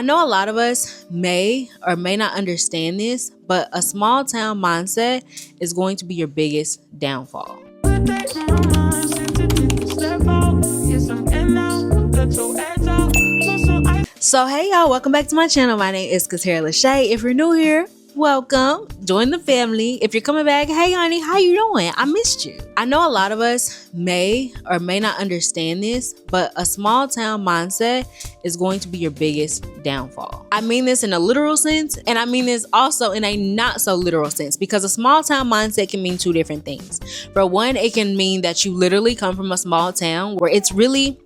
I know a lot of us may or may not understand this, but a small town mindset is going to be your biggest downfall. So hey y'all, welcome back to my channel. My name is Katera Lachey. If you're new here, welcome. Join the family. If you're coming back, hey honey, how you doing? I missed you. I know a lot of us may or may not understand this, but a small town mindset is going to be your biggest downfall. I mean this in a literal sense, and I mean this also in a not so literal sense, because a small town mindset can mean two different things. For one, it can mean that you literally come from a small town where it's really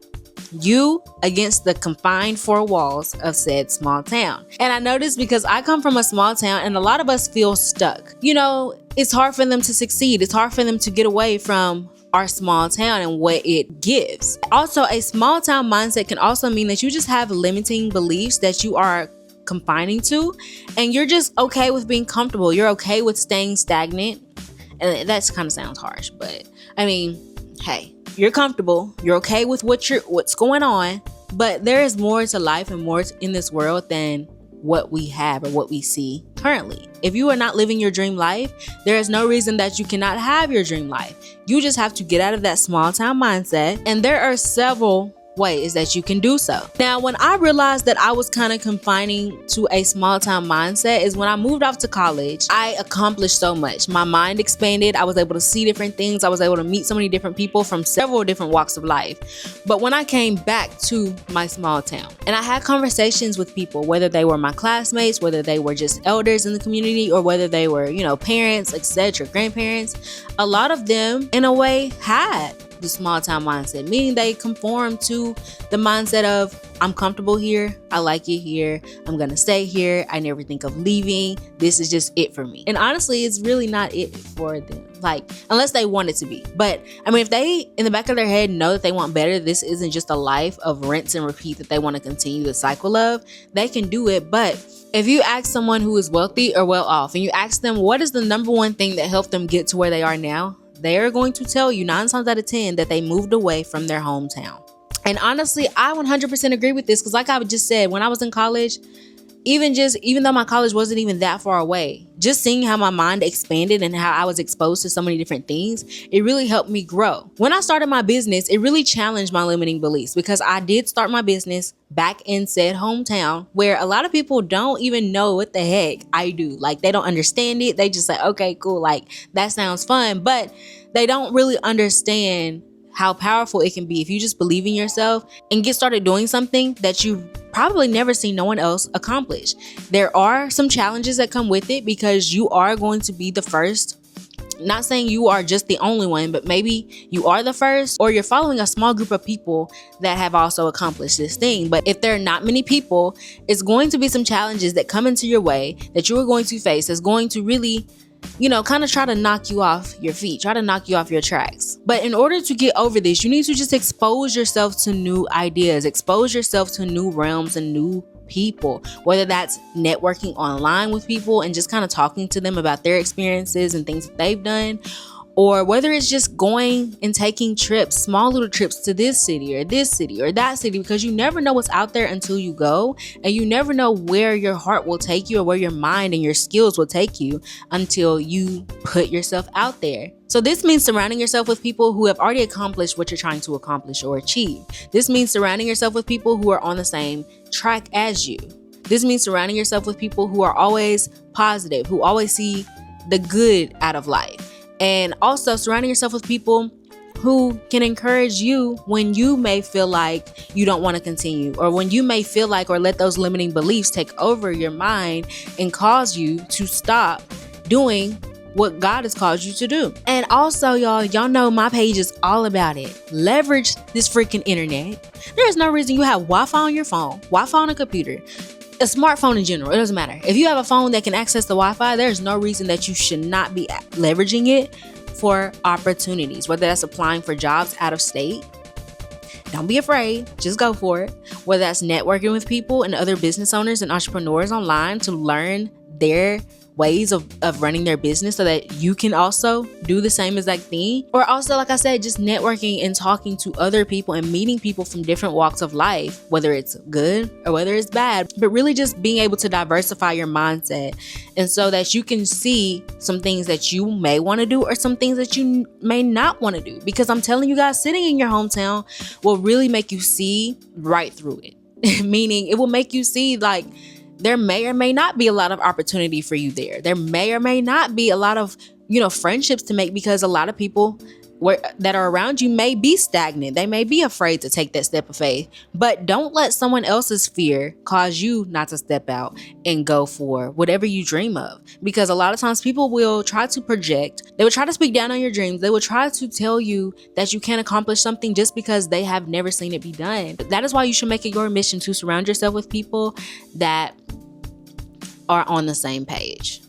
you against the confined four walls of said small town. And I know this because I come from a small town and a lot of us feel stuck. You know, it's hard for them to succeed. It's hard for them to get away from our small town and what it gives. Also, a small town mindset can also mean that you just have limiting beliefs that you are confining to, and you're just okay with being comfortable. You're okay with staying stagnant. And that kind of sounds harsh, but I mean, hey, you're comfortable, you're okay with what's going on, but there is more to life and more in this world than what we have or what we see currently. If you are not living your dream life, there is no reason that you cannot have your dream life. You just have to get out of that small town mindset, and there are several ways that you can do so. Now, when I realized that I was kind of confining to a small town mindset is when I moved off to college. I accomplished so much. My mind expanded. I was able to see different things. I was able to meet so many different people from several different walks of life. But when I came back to my small town and I had conversations with people, whether they were my classmates, whether they were just elders in the community, or whether they were, parents, etc., grandparents, a lot of them in a way had the small town mindset, meaning they conform to the mindset of, I'm comfortable here, I like it here, I'm gonna stay here, I never think of leaving, this is just it for me. And honestly, it's really not it for them, like, unless they want it to be. But I mean, if they in the back of their head know that they want better, this isn't just a life of rinse and repeat that they want to continue the cycle of, they can do it. But if you ask someone who is wealthy or well off and you ask them what is the number one thing that helped them get to where they are now, they are going to tell you 9 times out of 10 that they moved away from their hometown. And honestly, I 100% agree with this, because like I just said, when I was in college, even though my college wasn't even that far away, just seeing how my mind expanded and how I was exposed to so many different things, it really helped me grow. When I started my business, it really challenged my limiting beliefs, because I did start my business back in said hometown where a lot of people don't even know what the heck I do. Like, they don't understand it. They just say, okay, cool. Like, that sounds fun, but they don't really understand how powerful it can be if you just believe in yourself and get started doing something that you probably never seen no one else accomplish. There are some challenges that come with it, because you are going to be the first. Not saying you are just the only one, but maybe you are the first, or you're following a small group of people that have also accomplished this thing. But if there are not many people, it's going to be some challenges that come into your way that you are going to face that's going to really kind of try to knock you off your feet, try to knock you off your tracks. But in order to get over this, you need to just expose yourself to new ideas, expose yourself to new realms and new people, whether that's networking online with people and just kind of talking to them about their experiences and things that they've done, or whether it's just going and taking trips, small little trips to this city or that city, because you never know what's out there until you go, and you never know where your heart will take you or where your mind and your skills will take you until you put yourself out there. So this means surrounding yourself with people who have already accomplished what you're trying to accomplish or achieve. This means surrounding yourself with people who are on the same track as you. This means surrounding yourself with people who are always positive, who always see the good out of life. And also surrounding yourself with people who can encourage you when you may feel like you don't want to continue, or when you may feel like or let those limiting beliefs take over your mind and cause you to stop doing what God has called you to do. And also, y'all know my page is all about it. Leverage this freaking internet. There is no reason you have Wi-Fi on your phone, Wi-Fi on a computer, a smartphone in general. It doesn't matter. If you have a phone that can access the Wi-Fi, there's no reason that you should not be leveraging it for opportunities, whether that's applying for jobs out of state. Don't be afraid, just go for it. Whether that's networking with people and other business owners and entrepreneurs online to learn their ways of running their business so that you can also do the same exact thing. Or also, like I said, just networking and talking to other people and meeting people from different walks of life, whether it's good or whether it's bad, but really just being able to diversify your mindset, and so that you can see some things that you may want to do or some things that you may not want to do. Because I'm telling you guys, sitting in your hometown will really make you see right through it. Meaning it will make you see, like, there may or may not be a lot of opportunity for you there. There may or may not be a lot of, friendships to make, because a lot of people that are around you may be stagnant. They may be afraid to take that step of faith. But don't let someone else's fear cause you not to step out and go for whatever you dream of. Because a lot of times people will try to project. They will try to speak down on your dreams. They will try to tell you that you can't accomplish something just because they have never seen it be done. That is why you should make it your mission to surround yourself with people that are on the same page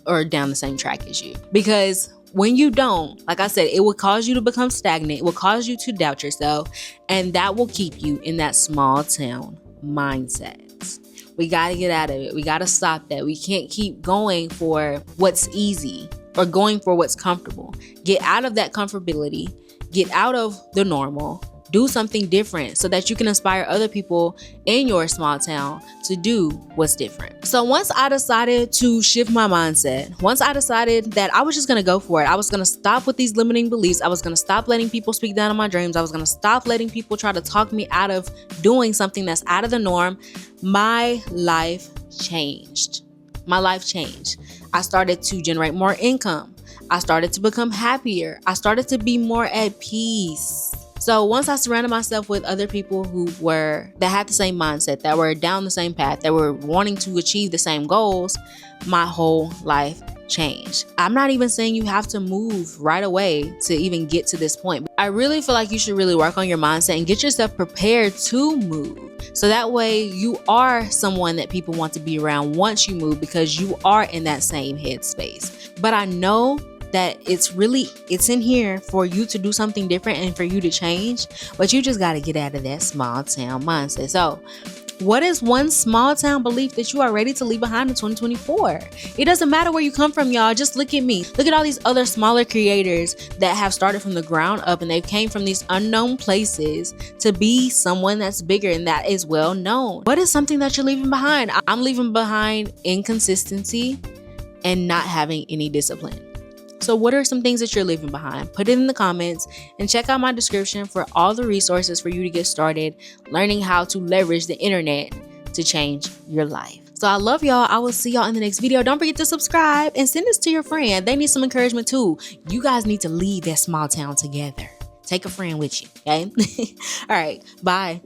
or down the same track as you. Because when you don't, like I said, it will cause you to become stagnant. It will cause you to doubt yourself, and that will keep you in that small town mindset. We got to get out of it. We got to stop that. We can't keep going for what's easy or going for what's comfortable. Get out of that comfortability. Get out of the normal. Do something different so that you can inspire other people in your small town to do what's different. So once I decided to shift my mindset, once I decided that I was just going to go for it, I was going to stop with these limiting beliefs. I was going to stop letting people speak down on my dreams. I was going to stop letting people try to talk me out of doing something that's out of the norm. My life changed. My life changed. I started to generate more income. I started to become happier. I started to be more at peace. So once I surrounded myself with other people that had the same mindset, that were down the same path, that were wanting to achieve the same goals, my whole life changed. I'm not even saying you have to move right away to even get to this point. I really feel like you should really work on your mindset and get yourself prepared to move. So that way you are someone that people want to be around once you move, because you are in that same headspace. But I know that it's in here for you to do something different and for you to change, but you just got to get out of that small town mindset. So what is one small town belief that you are ready to leave behind in 2024? It doesn't matter where you come from, y'all. Just look at me. Look at all these other smaller creators that have started from the ground up, and they came from these unknown places to be someone that's bigger and that is well known. What is something that you're leaving behind? I'm leaving behind inconsistency and not having any discipline. So what are some things that you're leaving behind? Put it in the comments and check out my description for all the resources for you to get started learning how to leverage the internet to change your life. So I love y'all. I will see y'all in the next video. Don't forget to subscribe and send this to your friend. They need some encouragement too. You guys need to leave that small town together. Take a friend with you, okay? All right, bye.